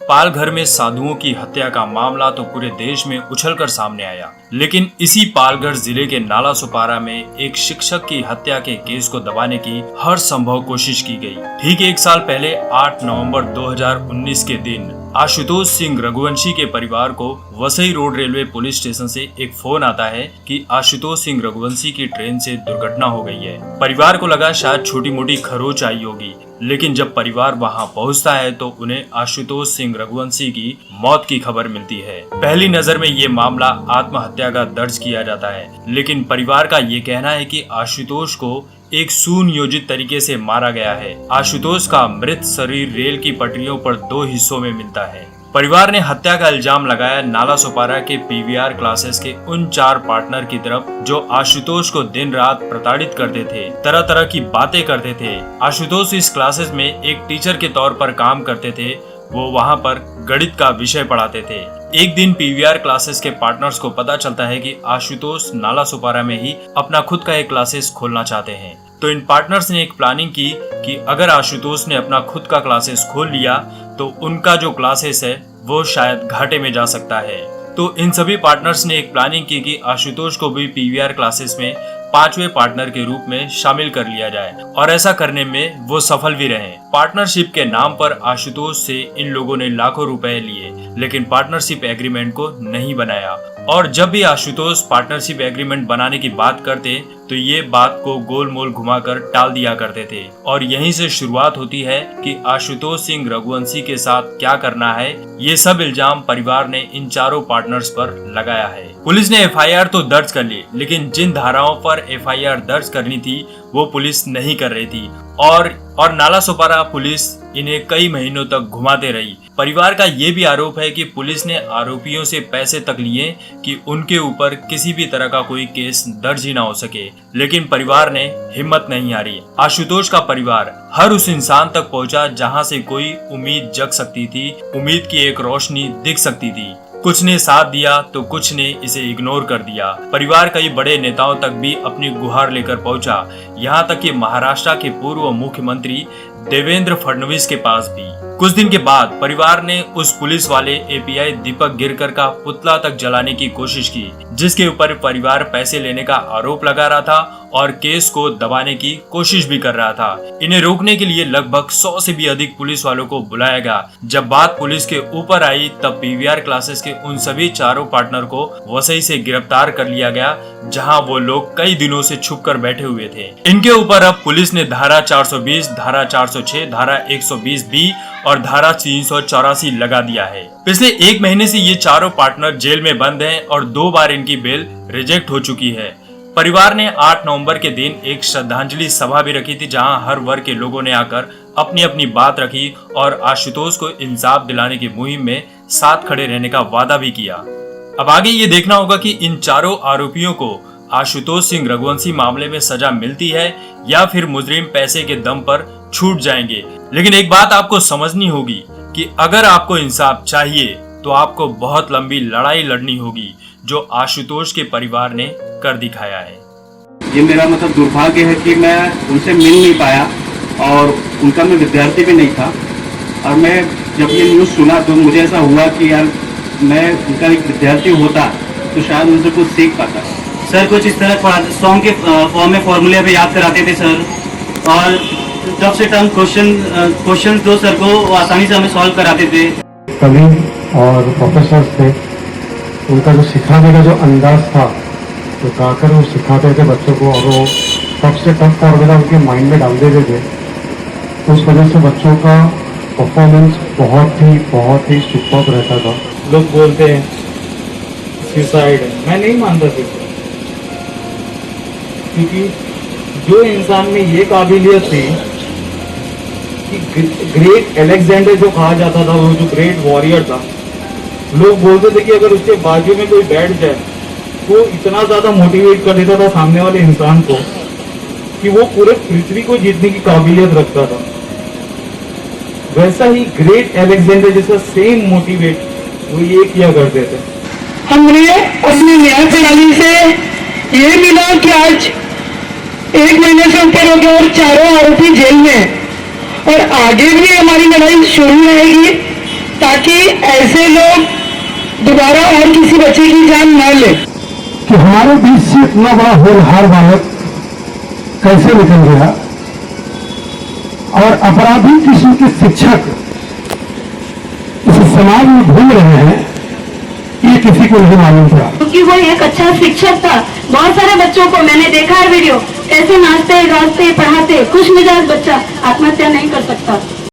पालघर में साधुओं की हत्या का मामला तो पूरे देश में उछलकर सामने आया, लेकिन इसी पालघर जिले के नालासोपारा में एक शिक्षक की हत्या के केस को दबाने की हर संभव कोशिश की गई। ठीक एक साल पहले 8 नवंबर 2019 के दिन आशुतोष सिंह रघुवंशी के परिवार को Vasai road railway police station से एक फोन आता है कि आशुतोष सिंह रघुवंशी की ट्रेन से दुर्घटना हो गई है। परिवार को लगा शायद छोटी मोटी खरोच आई होगी, लेकिन जब परिवार वहां पहुंचता है तो उन्हें आशुतोष सिंह रघुवंशी की मौत की खबर मिलती है। पहली नजर में ये मामला आत्महत्या का दर्ज किया जाता है, लेकिन परिवार का ये कहना है कि आशुतोष को एक सुनियोजित तरीके से मारा गया है। आशुतोष का मृत शरीर रेल की पटरियों पर 2 हिस्सों में मिलता है। परिवार ने हत्या का इल्जाम लगाया नालासोपारा के पीवीआर क्लासेस के उन 4 पार्टनर की तरफ जो आशुतोष को दिन रात प्रताड़ित करते थे, तरह तरह की बातें करते थे। आशुतोष इस क्लासेस में एक टीचर के तौर पर काम करते थे। वो वहाँ पर गणित का विषय पढ़ाते थे। एक दिन पीवीआर क्लासेस के पार्टनर्स को पता चलता है कि आशुतोष नालासोपारा में ही अपना खुद का एक क्लासेस खोलना चाहते हैं। तो इन पार्टनर्स ने एक प्लानिंग की कि अगर आशुतोष ने अपना खुद का क्लासेस खोल लिया तो उनका जो क्लासेस है वो शायद घाटे में जा सकता है। तो इन सभी पार्टनर्स ने एक प्लानिंग की कि आशुतोष को भी पीवीआर क्लासेस में 5वें पार्टनर के रूप में शामिल कर लिया जाए, और ऐसा करने में वो सफल भी रहे। पार्टनरशिप के नाम पर आशुतोष से इन लोगों ने लाखों रुपए लिए, लेकिन पार्टनरशिप एग्रीमेंट को नहीं बनाया। और जब भी आशुतोष पार्टनरशिप एग्रीमेंट बनाने की बात करते तो ये बात को गोल मोल घुमाकर टाल दिया करते थे। और यहीं से शुरुआत होती है कि आशुतोष सिंह रघुवंशी के साथ क्या करना है। ये सब इल्जाम परिवार ने इन 4 पार्टनर्स पर लगाया है। पुलिस ने एफआईआर तो दर्ज कर ली, लेकिन जिन धाराओं पर एफआईआर दर्ज करनी थी वो पुलिस नहीं कर रही थी, और नालासोपारा पुलिस इन्हें कई महीनों तक घुमाते रही। परिवार का ये भी आरोप है कि पुलिस ने आरोपियों से पैसे तक लिए कि उनके ऊपर किसी भी तरह का कोई केस दर्ज ही ना हो सके, लेकिन परिवार ने हिम्मत नहीं हारी। आशुतोष का परिवार हर उस इंसान तक पहुंचा जहां से कोई उम्मीद जग सकती थी, उम्मीद की एक रोशनी दिख सकती थी। कुछ ने साथ दिया तो कुछ ने इसे इग्नोर कर दिया। परिवार कई बड़े नेताओं तक भी अपनी गुहार लेकर पहुंचा, यहाँ तक कि महाराष्ट्र के पूर्व मुख्यमंत्री देवेंद्र फडणवीस के पास भी। कुछ दिन के बाद परिवार ने उस पुलिस वाले एपीआई दीपक गिरकर का पुतला तक जलाने की कोशिश की, जिसके ऊपर परिवार पैसे लेने का आरोप लगा रहा था और केस को दबाने की कोशिश भी कर रहा था। इन्हें रोकने के लिए लगभग 100 से भी अधिक पुलिस वालों को बुलाया गया। जब बात पुलिस के ऊपर आई तब पीवीआर क्लासेस के उन सभी 4 पार्टनर को वसई से गिरफ्तार कर लिया गया, जहां वो लोग कई दिनों से छुप कर बैठे हुए थे। इनके ऊपर अब पुलिस ने धारा 420, धारा 406, धारा 120B और धारा 384 लगा दिया है। पिछले 1 महीने से ये 4 पार्टनर जेल में बंद हैं और 2 बार इनकी बेल रिजेक्ट हो चुकी है। परिवार ने 8 नवंबर के दिन एक श्रद्धांजलि सभा भी रखी थी, जहां हर वर्ग के लोगों ने आकर अपनी अपनी बात रखी और आशुतोष को इंसाफ दिलाने की मुहिम में साथ खड़े रहने का वादा भी किया। अब आगे ये देखना होगा कि इन 4 आरोपियों को आशुतोष सिंह रघुवंशी मामले में सजा मिलती है या फिर मुजरिम पैसे के दम पर छूट जाएंगे। लेकिन एक बात आपको समझनी होगी कि अगर आपको इंसाफ चाहिए तो आपको बहुत लंबी लड़ाई लड़नी होगी, जो आशुतोष के परिवार ने कर दिखाया है। ये मेरा दुर्भाग्य है कि मैं उनसे मिल नहीं पाया और उनका मैं विद्यार्थी भी नहीं था। और मैं जब ये न्यूज़ सुना तो मुझे ऐसा हुआ कि यार मैं उनका एक विद्यार्थी होता तो शायद उनसे कुछ सीख पाता। सर कुछ इस तरह सॉन्ग के फॉर्म में फॉर्मूले पे याद कराते थे सर, और टफ से टफ क्वेश्चन दो सर को वो आसानी से हमें सॉल्व कराते थे। कवि और प्रोफेसर्स थे, उनका जो सिखाने का जो अंदाज था, तो गाकर वो सिखाते थे बच्चों को, और वो टफ से टफ फॉर्मूला उनके माइंड में डाल देते थे। उस वजह से बच्चों का परफॉर्मेंस बहुत ही सुपर्ब रहता था। लोग बोलते हैं सुसाइड है, मैं नहीं मानता सुसाइड, क्योंकि जो इंसान में ये काबिलियत थी कि ग्रेट अलेक्जेंडर जो कहा जाता था, वो जो ग्रेट वॉरियर था, लोग बोलते थे कि अगर उसके बाजू में कोई बैठ जाए वो इतना ज्यादा मोटिवेट कर देता था सामने वाले इंसान को कि वो पूरे पृथ्वी को जीतने की काबिलियत रखता था। वैसा ही ग्रेट अलेक्जेंडर जैसा सेम मोटिवेट वो ये किया करते थे। हमने अपनी न्याय प्रणाली से ये मिला कि आज 1 महीने से ऊपर हो गया और 4 आरोपी जेल में, और आगे भी हमारी लड़ाई शुरू रहेगी। ताकि ऐसे लोग दोबारा और किसी बच्चे की जान न ले। कि हमारे बीच से इतना बड़ा होनहार बालक कैसे निकल गया और अपराधी किस्म के शिक्षक इस समाज में घूम रहे हैं, ये किसी को नहीं मालूम था। क्योंकि वो एक अच्छा शिक्षक था। बहुत सारे बच्चों को मैंने देखा है वीडियो, कैसे नाचते गाते पढ़ाते, खुश मिजाज बच्चा आत्महत्या नहीं कर सकता।